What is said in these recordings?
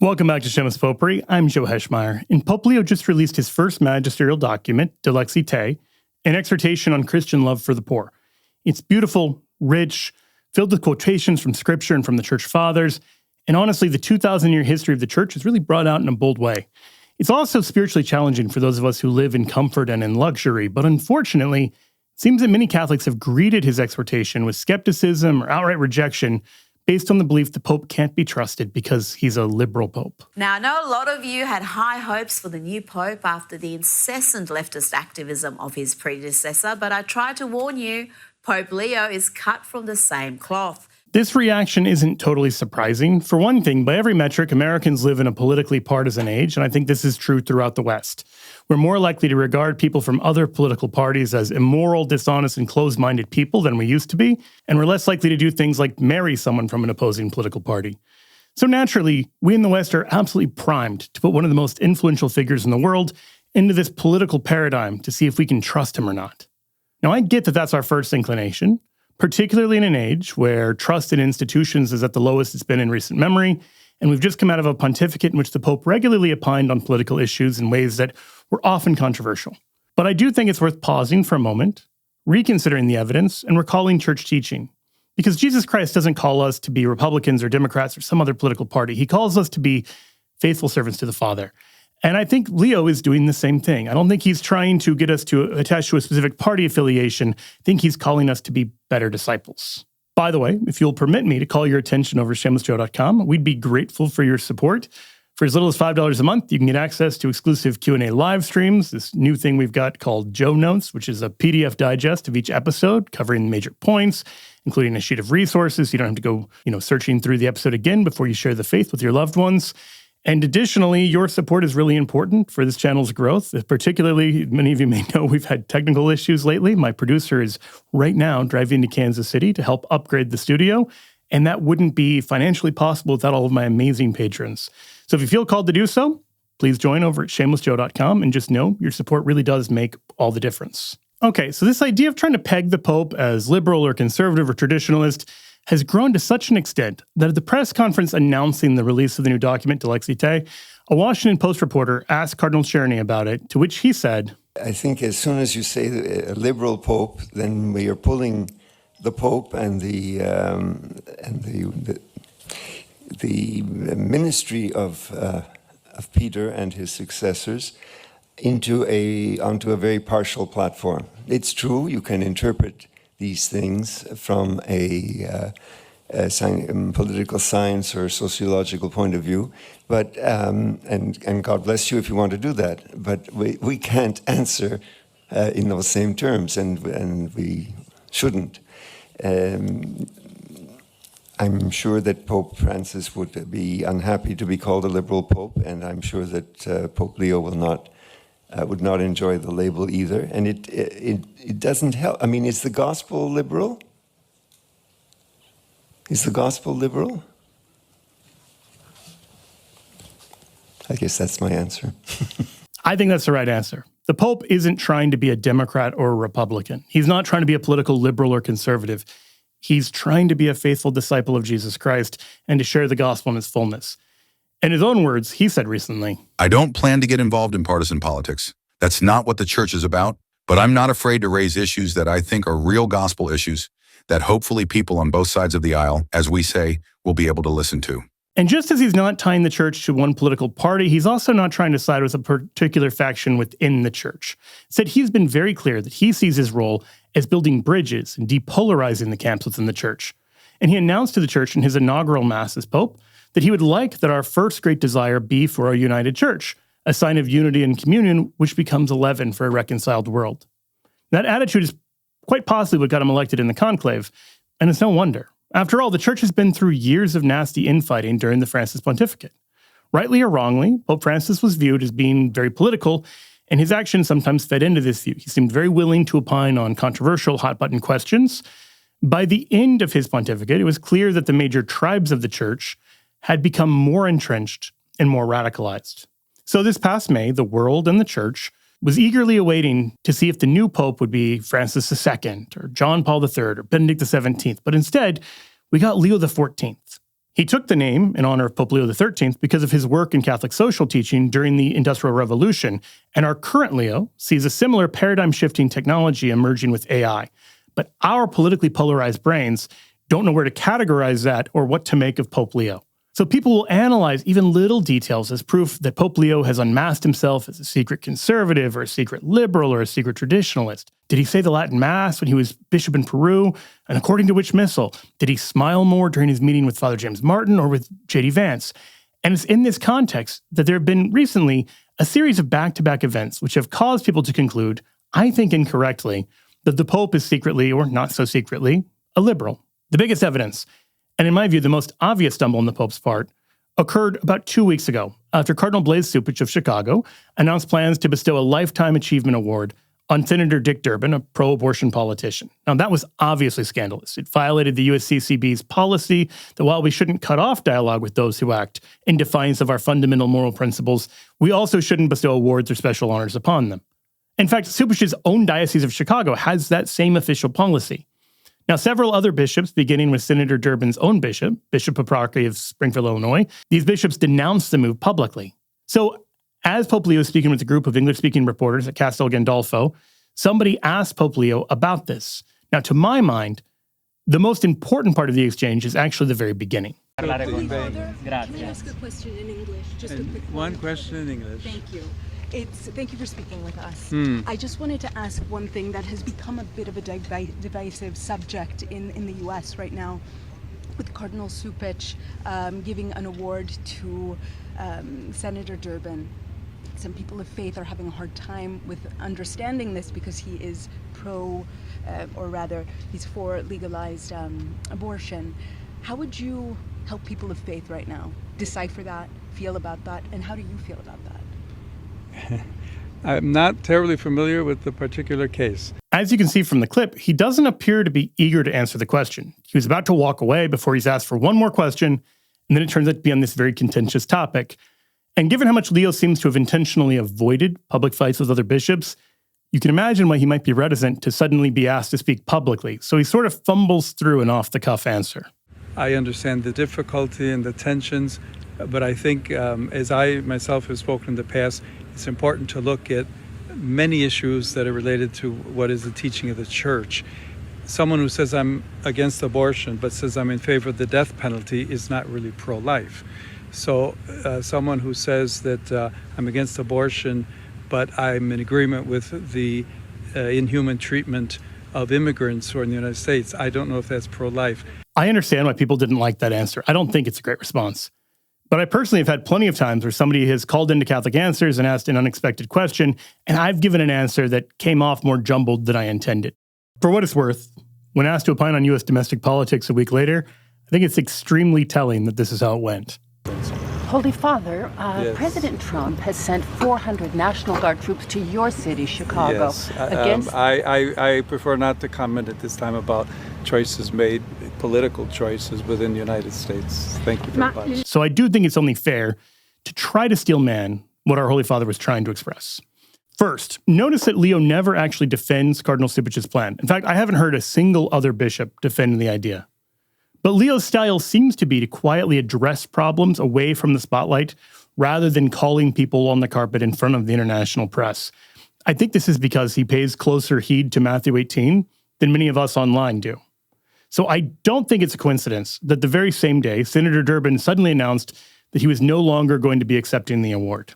Welcome back to Shameless Popery. I'm Joe Heschmeyer, and Pope Leo just released his first magisterial document, Dilexi Te, an exhortation on Christian love for the poor. It's beautiful, rich, filled with quotations from Scripture and from the Church Fathers, and honestly, the 2,000-year history of the Church is really brought out in a bold way. It's also spiritually challenging for those of us who live in comfort and in luxury, but unfortunately, it seems that many Catholics have greeted his exhortation with skepticism or outright rejection based on the belief the Pope can't be trusted because he's a liberal Pope. Now, I know a lot of you had high hopes for the new Pope after the incessant leftist activism of his predecessor, but I tried to warn you, Pope Leo is cut from the same cloth. This reaction isn't totally surprising. For one thing, by every metric, Americans live in a politically partisan age, and I think this is true throughout the West. We're more likely to regard people from other political parties as immoral, dishonest, and closed-minded people than we used to be, and we're less likely to do things like marry someone from an opposing political party. So naturally, we in the West are absolutely primed to put one of the most influential figures in the world into this political paradigm to see if we can trust him or not. Now, I get that that's our first inclination, particularly in an age where trust in institutions is at the lowest it's been in recent memory, and we've just come out of a pontificate in which the Pope regularly opined on political issues in ways that were often controversial. But I do think it's worth pausing for a moment, reconsidering the evidence, and recalling church teaching. Because Jesus Christ doesn't call us to be Republicans or Democrats or some other political party. He calls us to be faithful servants to the Father. And I think Leo is doing the same thing. I don't think he's trying to get us to attach to a specific party affiliation. I think he's calling us to be better disciples. By the way, if you'll permit me to call your attention over shamelessjoe.com, we'd be grateful for your support. For as little as $5 a month, you can get access to exclusive Q&A live streams, this new thing we've got called Joe Notes, which is a PDF digest of each episode covering major points, including a sheet of resources. You don't have to go, searching through the episode again before you share the faith with your loved ones. And additionally, your support is really important for this channel's growth. Particularly, many of you may know we've had technical issues lately. My producer is right now driving to Kansas City to help upgrade the studio, and that wouldn't be financially possible without all of my amazing patrons. So if you feel called to do so, please join over at shamelessjoe.com, and just know your support really does make all the difference. Okay, so this idea of trying to peg the Pope as liberal or conservative or traditionalist has grown to such an extent that at the press conference announcing the release of the new document, Dilexi Te, a Washington Post reporter asked Cardinal Czerny about it, to which he said, I think as soon as you say a liberal Pope, then we are pulling the Pope and the ministry of Peter and his successors onto a very partial platform. It's true, you can interpret these things from a political science or sociological point of view, but and God bless you if you want to do that. But we can't answer in those same terms, and we shouldn't. I'm sure that Pope Francis would be unhappy to be called a liberal pope, and I'm sure that Pope Leo would not enjoy the label either, and it doesn't help. I mean, is the gospel liberal? Is the gospel liberal? I guess that's my answer. I think that's the right answer. The Pope isn't trying to be a Democrat or a Republican. He's not trying to be a political liberal or conservative. He's trying to be a faithful disciple of Jesus Christ and to share the gospel in its fullness. In his own words, he said recently, I don't plan to get involved in partisan politics. That's not what the church is about, but I'm not afraid to raise issues that I think are real gospel issues that hopefully people on both sides of the aisle, as we say, will be able to listen to. And just as he's not tying the church to one political party, he's also not trying to side with a particular faction within the church. Instead, he's been very clear that he sees his role as building bridges and depolarizing the camps within the church. And he announced to the church in his inaugural Mass as Pope that he would like that our first great desire be for a united church, a sign of unity and communion, which becomes a leaven for a reconciled world. That attitude is quite possibly what got him elected in the conclave, and it's no wonder. After all, the church has been through years of nasty infighting during the Francis pontificate. Rightly or wrongly, Pope Francis was viewed as being very political, and his actions sometimes fed into this view. He seemed very willing to opine on controversial, hot-button questions. By the end of his pontificate, it was clear that the major tribes of the church had become more entrenched and more radicalized. So this past May, the world and the church was eagerly awaiting to see if the new pope would be Francis II or John Paul III or Benedict XVII. But instead, we got Leo XIV. He took the name in honor of Pope Leo XIII because of his work in Catholic social teaching during the Industrial Revolution, and our current Leo sees a similar paradigm-shifting technology emerging with AI. But our politically polarized brains don't know where to categorize that or what to make of Pope Leo. So people will analyze even little details as proof that Pope Leo has unmasked himself as a secret conservative or a secret liberal or a secret traditionalist. Did he say the Latin Mass when he was bishop in Peru? And according to which missal? Did he smile more during his meeting with Father James Martin or with J.D. Vance? And it's in this context that there have been recently a series of back-to-back events which have caused people to conclude, I think incorrectly, that the Pope is secretly, or not so secretly, a liberal. The biggest evidence, and in my view, the most obvious stumble on the Pope's part, occurred about 2 weeks ago after Cardinal Blaise Cupich of Chicago announced plans to bestow a Lifetime Achievement Award on Senator Dick Durbin, a pro-abortion politician. Now, that was obviously scandalous. It violated the USCCB's policy that while we shouldn't cut off dialogue with those who act in defiance of our fundamental moral principles, we also shouldn't bestow awards or special honors upon them. In fact, Cupich's own Diocese of Chicago has that same official policy. Now, several other bishops, beginning with Senator Durbin's own bishop, Bishop Popery of Springfield, Illinois, these bishops denounced the move publicly. So, as Pope Leo was speaking with a group of English-speaking reporters at Castel Gandolfo, somebody asked Pope Leo about this. Now, to my mind, the most important part of the exchange is actually the very beginning. Can I ask a question in English? Just a quick one question in English. Thank you. Thank you for speaking with us. I just wanted to ask one thing that has become a bit of a divisive subject in the U.S. right now, with Cardinal Cupich giving an award to Senator Durbin. Some people of faith are having a hard time with understanding this because he is he's for legalized abortion. How would you help people of faith right now decipher that, feel about that, and how do you feel about that? I'm not terribly familiar with the particular case. As you can see from the clip, he doesn't appear to be eager to answer the question. He was about to walk away before he's asked for one more question, and then it turns out to be on this very contentious topic. And given how much Leo seems to have intentionally avoided public fights with other bishops, you can imagine why he might be reticent to suddenly be asked to speak publicly. So he sort of fumbles through an off-the-cuff answer. I understand the difficulty and the tensions, but I think, as I myself have spoken in the past, it's important to look at many issues that are related to what is the teaching of the Church. Someone who says I'm against abortion but says I'm in favor of the death penalty is not really pro-life. So someone who says that I'm against abortion but I'm in agreement with the inhuman treatment of immigrants who are in the United States, I don't know if that's pro-life. I understand why people didn't like that answer. I don't think it's a great response. But I personally have had plenty of times where somebody has called into Catholic Answers and asked an unexpected question, and I've given an answer that came off more jumbled than I intended. For what it's worth, when asked to opine on U.S. domestic politics a week later, I think it's extremely telling that this is how it went. Holy Father, Yes. President Trump has sent 400 National Guard troops to your city, Chicago, Yes, against... I prefer not to comment at this time about choices made, political choices within the United States. Thank you very much. So I do think it's only fair to try to steel man what our Holy Father was trying to express. First, notice that Leo never actually defends Cardinal Cupich's plan. In fact, I haven't heard a single other bishop defend the idea. But Leo's style seems to be to quietly address problems away from the spotlight rather than calling people on the carpet in front of the international press. I think this is because he pays closer heed to Matthew 18 than many of us online do. So I don't think it's a coincidence that the very same day, Senator Durbin suddenly announced that he was no longer going to be accepting the award.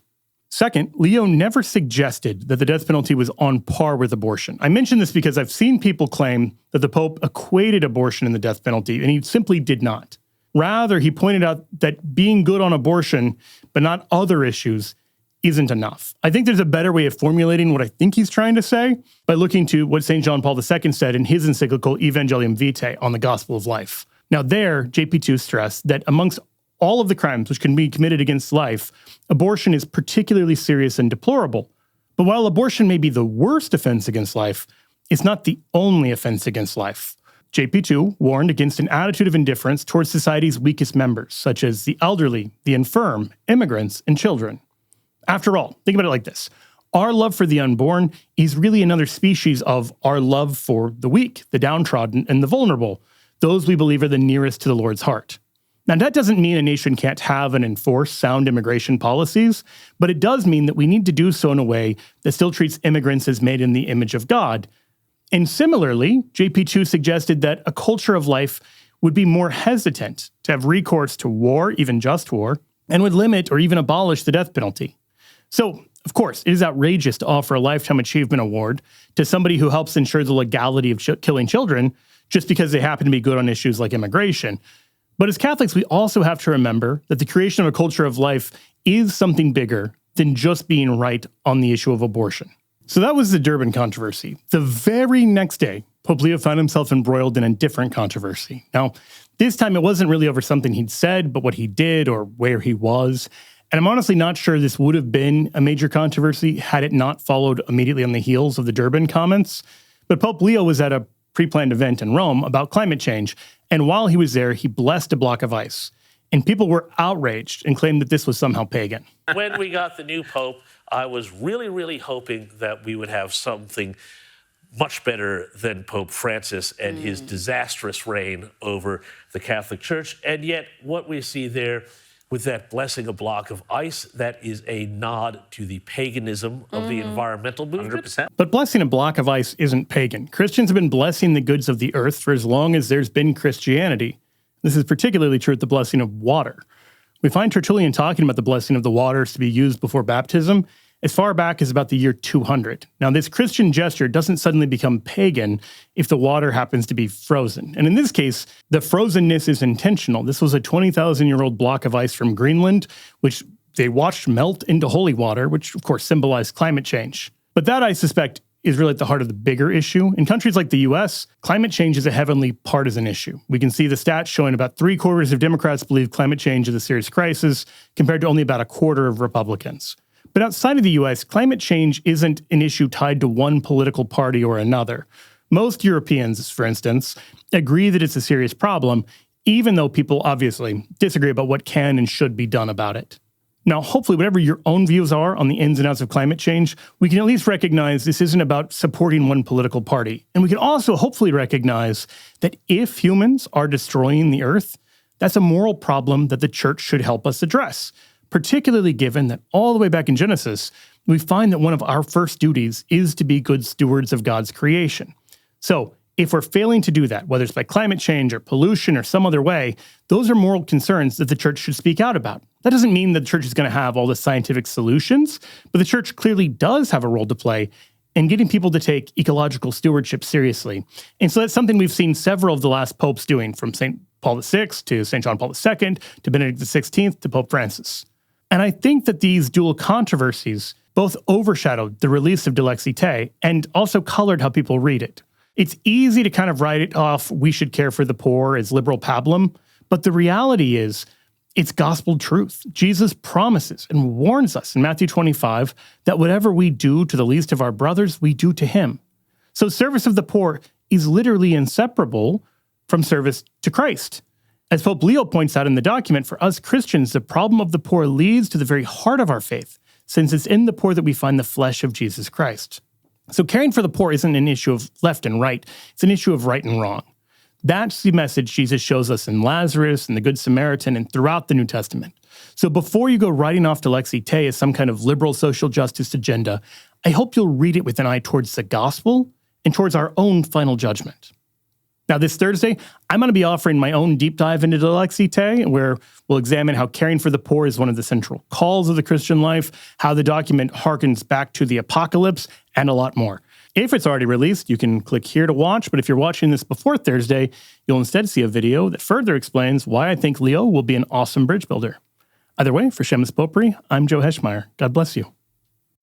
Second, Leo never suggested that the death penalty was on par with abortion. I mention this because I've seen people claim that the Pope equated abortion and the death penalty, and he simply did not. Rather, he pointed out that being good on abortion, but not other issues, isn't enough. I think there's a better way of formulating what I think he's trying to say by looking to what St. John Paul II said in his encyclical Evangelium Vitae on the Gospel of Life. Now there, JP2 stressed that amongst all of the crimes which can be committed against life, abortion is particularly serious and deplorable. But while abortion may be the worst offense against life, it's not the only offense against life. JP2 warned against an attitude of indifference towards society's weakest members, such as the elderly, the infirm, immigrants, and children. After all, think about it like this. Our love for the unborn is really another species of our love for the weak, the downtrodden, and the vulnerable, those we believe are the nearest to the Lord's heart. Now, that doesn't mean a nation can't have and enforce sound immigration policies, but it does mean that we need to do so in a way that still treats immigrants as made in the image of God. And similarly, JP Chu suggested that a culture of life would be more hesitant to have recourse to war, even just war, and would limit or even abolish the death penalty. So, of course, it is outrageous to offer a Lifetime Achievement Award to somebody who helps ensure the legality of killing children just because they happen to be good on issues like immigration. But as Catholics, we also have to remember that the creation of a culture of life is something bigger than just being right on the issue of abortion. So that was the Durban controversy. The very next day, Pope Leo found himself embroiled in a different controversy. Now, this time it wasn't really over something he'd said, but what he did or where he was. And I'm honestly not sure this would have been a major controversy had it not followed immediately on the heels of the Durban comments. But Pope Leo was at a pre-planned event in Rome about climate change, and while he was there, he blessed a block of ice. And people were outraged and claimed that this was somehow pagan. When we got the new Pope, I was really hoping that we would have something much better than Pope Francis and his disastrous reign over the Catholic Church. And yet what we see there with that blessing a block of ice, that is a nod to the paganism of the environmental movement. 100%. But blessing a block of ice isn't pagan. Christians have been blessing the goods of the earth for as long as there's been Christianity. This is particularly true with the blessing of water. We find Tertullian talking about the blessing of the waters to be used before baptism as far back as about the year 200. Now, this Christian gesture doesn't suddenly become pagan if the water happens to be frozen. And in this case, the frozenness is intentional. This was a 20,000-year-old block of ice from Greenland, which they watched melt into holy water, which of course symbolized climate change. But that, I suspect, is really at the heart of the bigger issue. In countries like the US, climate change is a heavily partisan issue. We can see the stats showing about 3/4 of Democrats believe climate change is a serious crisis, compared to only about 1/4 of Republicans. But outside of the US, climate change isn't an issue tied to one political party or another. Most Europeans, for instance, agree that it's a serious problem, even though people obviously disagree about what can and should be done about it. Now, hopefully, whatever your own views are on the ins and outs of climate change, we can at least recognize this isn't about supporting one political party. And we can also hopefully recognize that if humans are destroying the earth, that's a moral problem that the church should help us address, particularly given that all the way back in Genesis, we find that one of our first duties is to be good stewards of God's creation. So if we're failing to do that, whether it's by climate change or pollution or some other way, those are moral concerns that the church should speak out about. That doesn't mean that the church is going to have all the scientific solutions, but the church clearly does have a role to play in getting people to take ecological stewardship seriously. And so that's something we've seen several of the last popes doing, from St. Paul VI to St. John Paul II to Benedict XVI to Pope Francis. And I think that these dual controversies both overshadowed the release of Dilexi Te and also colored how people read it. It's easy to kind of write it off, we should care for the poor, as liberal pablum, but the reality is it's gospel truth. Jesus promises and warns us in Matthew 25 that whatever we do to the least of our brothers, we do to him. So service of the poor is literally inseparable from service to Christ. As Pope Leo points out in the document, for us Christians, the problem of the poor leads to the very heart of our faith, since it's in the poor that we find the flesh of Jesus Christ. So caring for the poor isn't an issue of left and right, it's an issue of right and wrong. That's the message Jesus shows us in Lazarus and the Good Samaritan and throughout the New Testament. So before you go writing off Dilexi Te as some kind of liberal social justice agenda, I hope you'll read it with an eye towards the gospel and towards our own final judgment. Now, this Thursday, I'm going to be offering my own deep dive into Dilexi Te, where we'll examine how caring for the poor is one of the central calls of the Christian life, how the document harkens back to the apocalypse, and a lot more. If it's already released, you can click here to watch, but if you're watching this before Thursday, you'll instead see a video that further explains why I think Leo will be an awesome bridge builder. Either way, for Shameless Popery, I'm Joe Heschmeyer. God bless you.